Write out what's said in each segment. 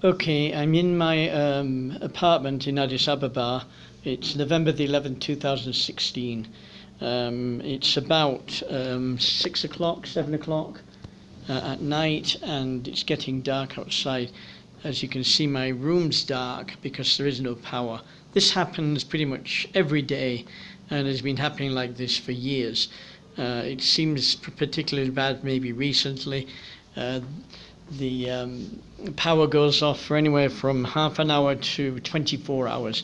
Okay, I'm in my apartment in Addis Ababa. It's November the 11th, 2016. It's about 6 o'clock, 7 o'clock at night, and it's getting dark outside. As you can see, my room's dark because there is no power. This happens pretty much every day and has been happening like this for years. It seems particularly bad maybe recently. The power goes off for anywhere from half an hour to 24 hours.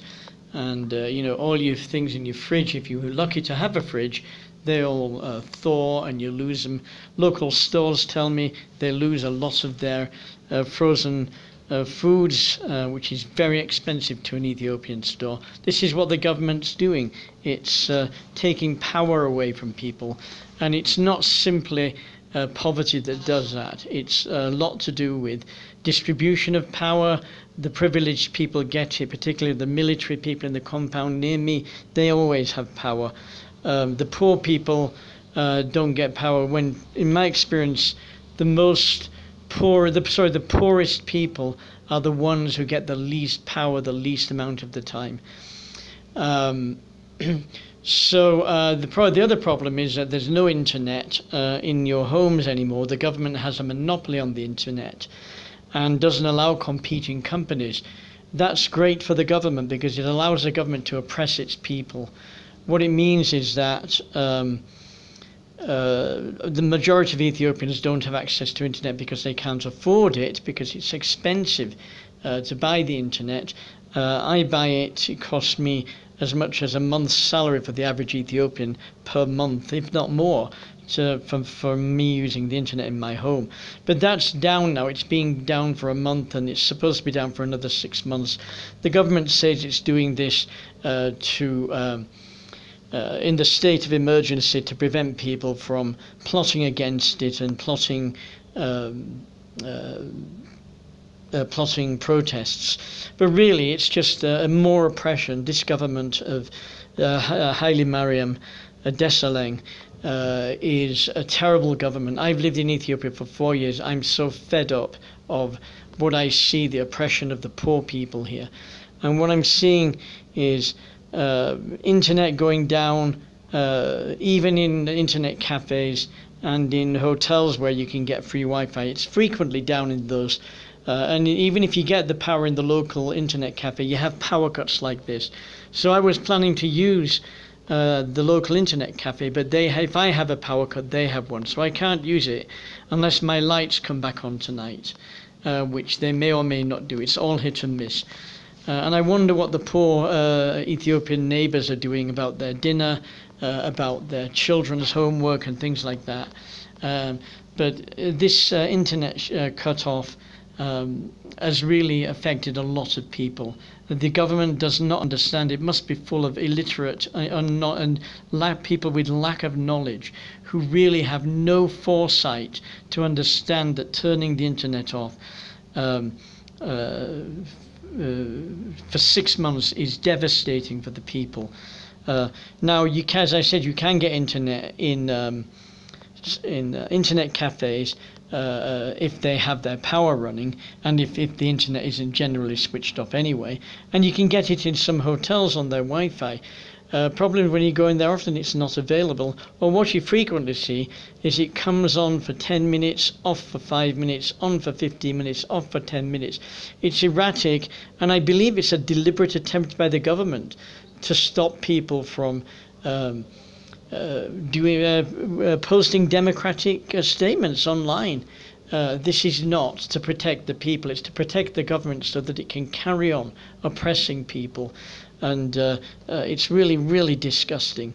And, all your things in your fridge, if you're lucky to have a fridge, they all thaw and you lose them. Local stores tell me they lose a lot of their frozen foods, which is very expensive to an Ethiopian store. This is what the government's doing. It's taking power away from people. And it's not simply poverty that does that. It's a lot to do with distribution of power. The privileged people get it, particularly the military people in the compound near me. They always have power. The poor people don't get power. When, in my experience, the poorest people are the ones who get the least power the least amount of the time. So the other problem is that there's no internet in your homes anymore. The government has a monopoly on the internet and doesn't allow competing companies. That's great for the government because it allows the government to oppress its people. What it means is that the majority of Ethiopians don't have access to internet because they can't afford it, because it's expensive to buy the internet. I buy it. It costs me as much as a month's salary for the average Ethiopian per month, if not more, for me using the internet in my home. But that's down now. It's being down for a month and it's supposed to be down for another 6 months. The government says it's doing this in the state of emergency to prevent people from plotting against it and plotting protests. But really it's just more oppression. This government of Haile Mariam Desalegn is a terrible government. I've lived in Ethiopia for 4 years. I'm so fed up of what I see, the oppression of the poor people here. And what I'm seeing is internet going down, even in internet cafes and in hotels where you can get free Wi-Fi. It's frequently down in those. And even if you get the power in the local internet cafe, you have power cuts like this. So I was planning to use the local internet cafe, but if I have a power cut, they have one. So I can't use it unless my lights come back on tonight, which they may or may not do. It's all hit and miss. And I wonder what the poor Ethiopian neighbors are doing about their dinner, about their children's homework and things like that. But this internet cut-off has really affected a lot of people. The government does not understand. It must be full of illiterate and people with lack of knowledge who really have no foresight to understand that turning the internet off for 6 months is devastating for the people. Now, as I said, you can get internet in internet cafes if they have their power running, and if the internet isn't generally switched off anyway. And you can get it in some hotels on their Wi-Fi. Probably when you go in there often it's not available, or what you frequently see is it comes on for 10 minutes, off for 5 minutes, on for 15 minutes, off for 10 minutes. It's erratic, and I believe it's a deliberate attempt by the government to stop people from posting democratic statements online. This is not to protect the people, it's to protect the government so that it can carry on oppressing people. And it's really, really disgusting.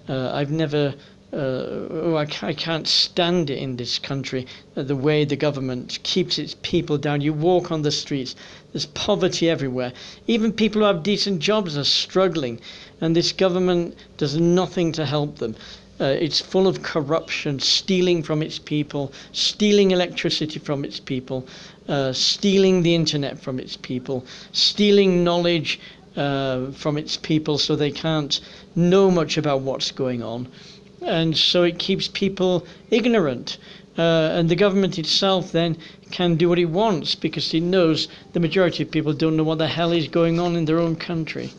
I can't stand it in this country, the way the government keeps its people down. You walk on the streets, there's poverty everywhere. Even people who have decent jobs are struggling, and this government does nothing to help them. It's full of corruption, stealing from its people, stealing electricity from its people, stealing the internet from its people, stealing knowledge from its people so they can't know much about what's going on. And so it keeps people ignorant. And the government itself then can do what it wants because it knows the majority of people don't know what the hell is going on in their own country.